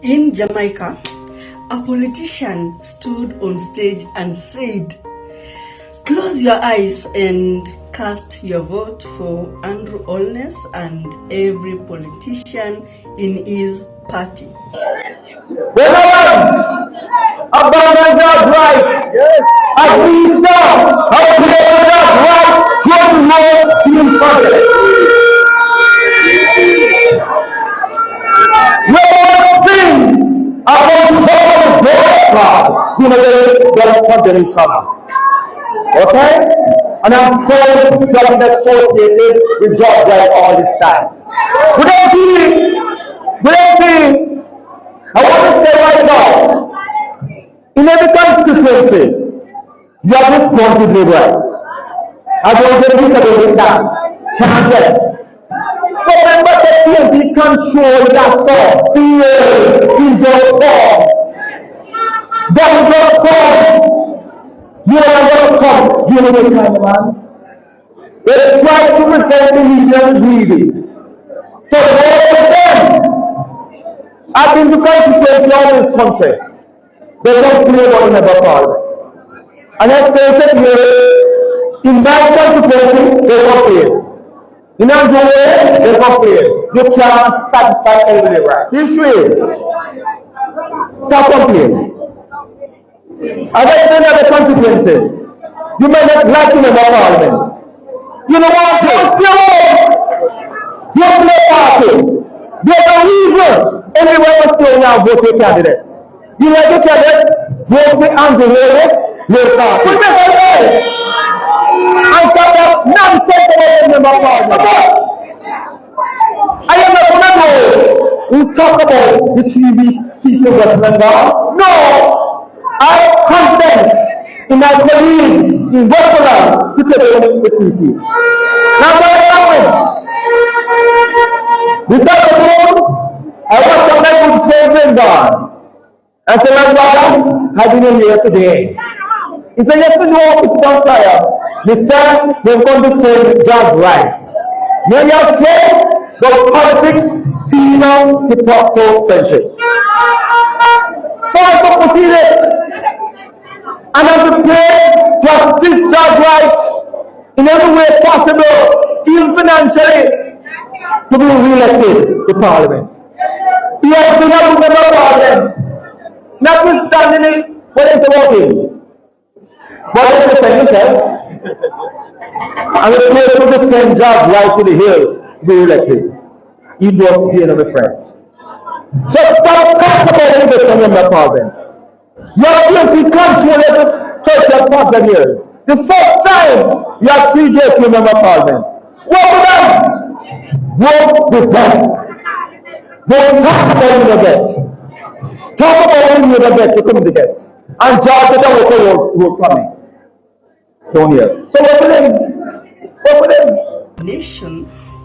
In Jamaica, a politician stood on stage and said, "Close your eyes and cast your vote for Andrew Holness and every politician in his party." Abandon God's right. Yes. As we saw, how to God's right to more human project. No one thing about God, don't condemn each other. Okay? And I'm proud to have been associated with God's right all this time. Without being, I want to say right now, in every constituency, you have responsibility rights. I don't get this about that. Can't get. But remember that PNP control that song. See, in your form. That is your form. You are going to come. You know this kind of man. They try to present the leaders greedy. So all of them have been to constituency all this country. They don't play one another parliament. And let's say that here, in my constituency, they don't play. In Nigeria, they don't play. You can't satisfy everybody right. The issue is, stop complaining. As I said other constituencies, you may not like to member parliament. You know what? You're still home. You're play party. There's a reason everyone must still now vote for a candidate. You like a candidate? Vote for Andrew Holness, your party. Put that away. And stop that nonsense about the member parliament. I am not going to go. We talk about the TV seat of Westland now. No! I am confident in my colleagues in Westland to take over the 3 seats. Now, what is happening? This afternoon, I watched some men with shaving bars. I said, my brother, I've been here today. He said, yes, we know, Mr. Sire. The son, they're going to say Judge right. You have said, but politics, senior to proctor friendship. So I have to proceed it. And I'm prepared to assist Judge right in every way possible, even financially, to be re-elected to Parliament. He has been a member of Parliament, notwithstanding what is about him. But I defend himself. I'm prepared to send Judge right to the hill to be re-elected. He don't be another friend. So stop talking about this from member of Parliament. You have been control every 30 years. The first time you have 3 JP member of Parliament. What with them? Work with them. Don't talk about who you get. Talk about who you get to come to get. And George get a vote from me. Don't hear. So work with them. Work with them. Nation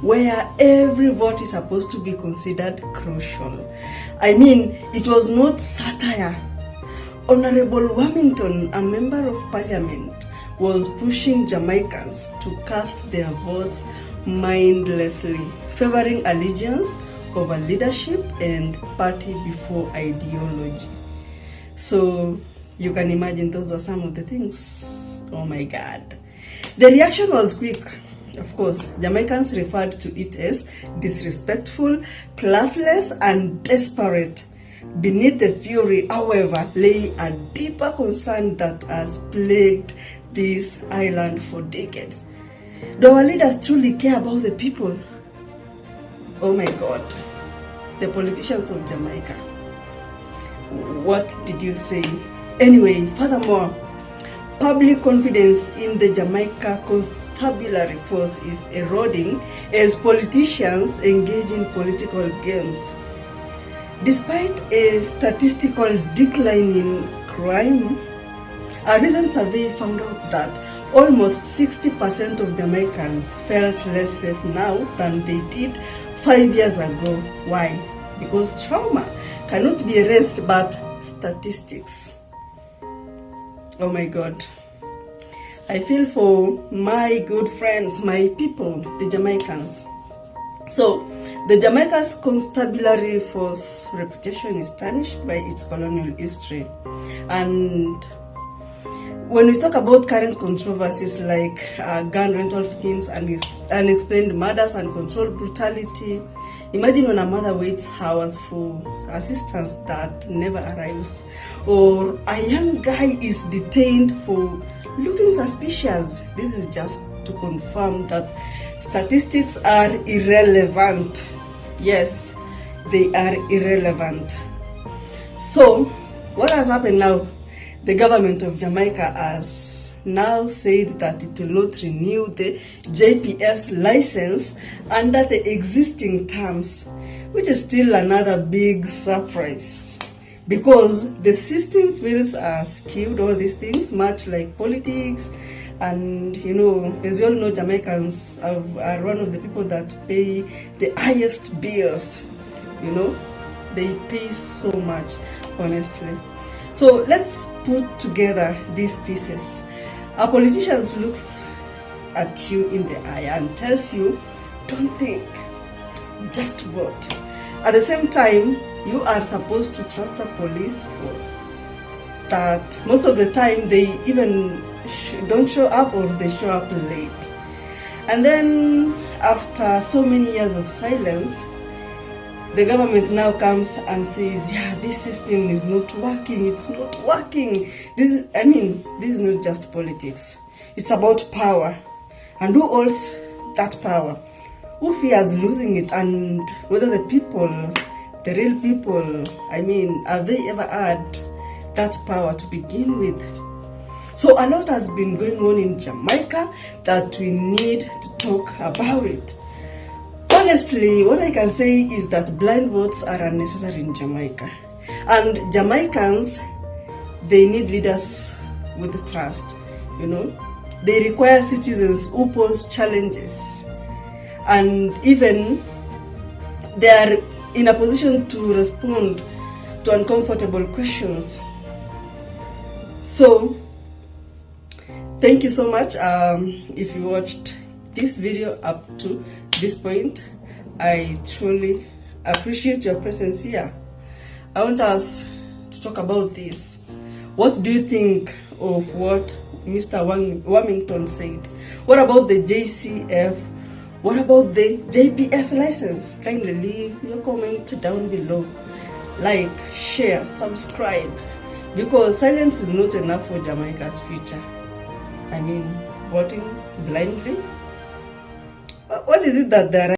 where every vote is supposed to be considered crucial. I mean, it was not satire. Honorable Warmington, a member of parliament, was pushing Jamaicans to cast their votes mindlessly, favoring allegiance over leadership and party before ideology. So you can imagine those are some of the things. Oh my God. The reaction was quick. Of course, Jamaicans referred to it as disrespectful, classless, and desperate. Beneath the fury, however, lay a deeper concern that has plagued this island for decades. Do our leaders truly care about the people? Oh my God. The politicians of Jamaica. What did you say? Anyway, furthermore, public confidence in the Jamaica constabulary force is eroding as politicians engage in political games. Despite a statistical decline in crime, a recent survey found out that almost 60% of Jamaicans felt less safe now than they did 5 years ago. Why? Because trauma cannot be erased but statistics. Oh my God. I feel for my good friends, my people, the Jamaicans. So, The Jamaica's constabulary force reputation is tarnished by its colonial history. And when we talk about current controversies like gun rental schemes and unexplained murders and controlled brutality, imagine when a mother waits hours for assistance that never arrives, or a young guy is detained for looking suspicious. This is just to confirm that statistics are irrelevant. Yes, they are irrelevant. So, what has happened now? The government of Jamaica has now said that it will not renew the JPS license under the existing terms, which is still another big surprise, because the system feels skewed, all these things, much like politics. And you know, as you all know, Jamaicans are one of the people that pay the highest bills. You know, they pay so much, honestly. So let's put together these pieces. A politician looks at you in the eye and tells you, don't think, just vote. At the same time, you are supposed to trust a police force that most of the time they even don't show up, or they show up late. And then after so many years of silence, the government now comes and says, yeah, this system is not working, it's not working. This is not just politics. It's about power. And who holds that power? Who fears losing it? And whether the people, the real people, have they ever had that power to begin with? So a lot has been going on in Jamaica that we need to talk about it. Honestly, what I can say is that blind votes are unnecessary in Jamaica. And Jamaicans, they need leaders with trust, you know. They require citizens who pose challenges. And even they are in a position to respond to uncomfortable questions. So, thank you so much. If you watched this video up to this point, I truly appreciate your presence here. I want us to talk about this. What do you think of what Mr. Warmington said? What about the JCF? What about the JPS license? Kindly leave your comment down below. Like, share, subscribe, because silence is not enough for Jamaica's future. Voting blindly? What is it that they're